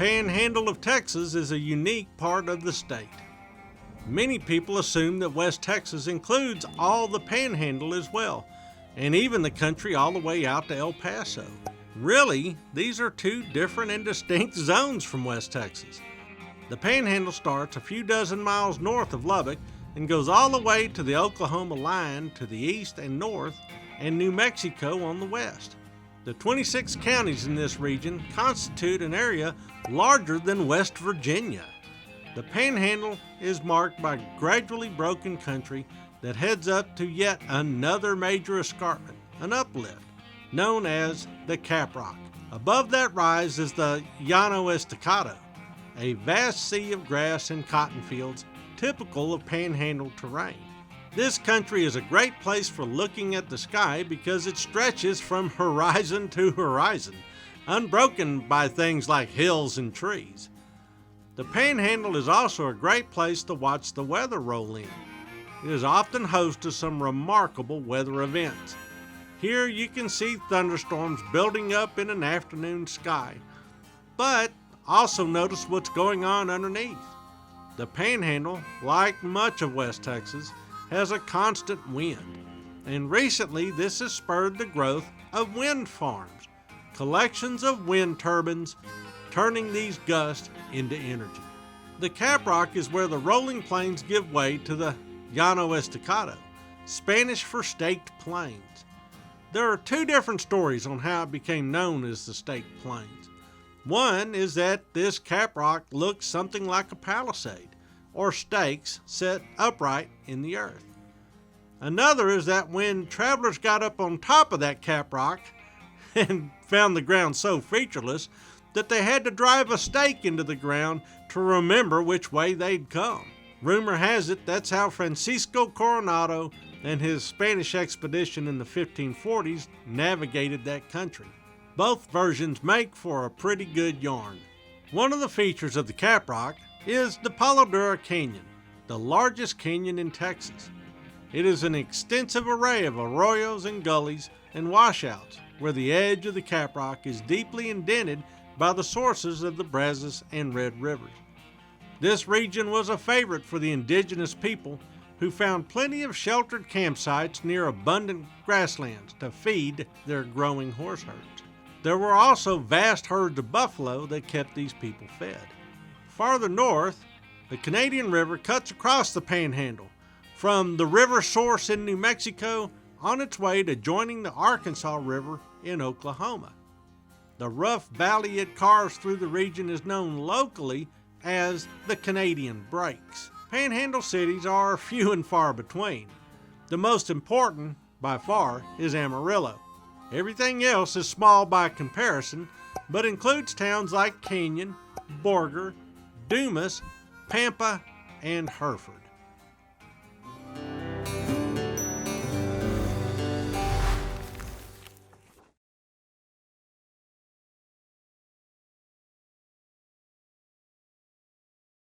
Panhandle of Texas is a unique part of the state. Many people assume that West Texas includes all the Panhandle as well, and even the country all the way out to El Paso. Really, these are two different and distinct zones from West Texas. The Panhandle starts a few dozen miles north of Lubbock and goes all the way to the Oklahoma line to the east and north, and New Mexico on the west. The 26 counties in this region constitute an area larger than West Virginia. The Panhandle is marked by gradually broken country that heads up to yet another major escarpment, an uplift, known as the Caprock. Above that rise is the Llano Estacado, a vast sea of grass and cotton fields typical of Panhandle terrain. This country is a great place for looking at the sky because it stretches from horizon to horizon, unbroken by things like hills and trees. The Panhandle is also a great place to watch the weather roll in. It is often host to some remarkable weather events. Here you can see thunderstorms building up in an afternoon sky, but also notice what's going on underneath. The Panhandle, like much of West Texas, has a constant wind, and recently this has spurred the growth of wind farms, collections of wind turbines turning these gusts into energy. The Caprock is where the rolling plains give way to the Llano Estacado, Spanish for staked plains. There are two different stories on how it became known as the Staked Plains. One is that this caprock looks something like a palisade, or stakes set upright in the earth. Another is that when travelers got up on top of that caprock and found the ground so featureless that they had to drive a stake into the ground to remember which way they'd come. Rumor has it that's how Francisco Coronado and his Spanish expedition in the 1540s navigated that country. Both versions make for a pretty good yarn. One of the features of the Caprock is the Palo Duro Canyon, the largest canyon in Texas. It is an extensive array of arroyos and gullies and washouts where the edge of the Caprock is deeply indented by the sources of the Brazos and Red Rivers. This region was a favorite for the indigenous people who found plenty of sheltered campsites near abundant grasslands to feed their growing horse herds. There were also vast herds of buffalo that kept these people fed. Farther north, the Canadian River cuts across the Panhandle from the river source in New Mexico on its way to joining the Arkansas River in Oklahoma. The rough valley it carves through the region is known locally as the Canadian Breaks. Panhandle cities are few and far between. The most important, by far, is Amarillo. Everything else is small by comparison, but includes towns like Canyon, Borger, Dumas, Pampa, and Hereford.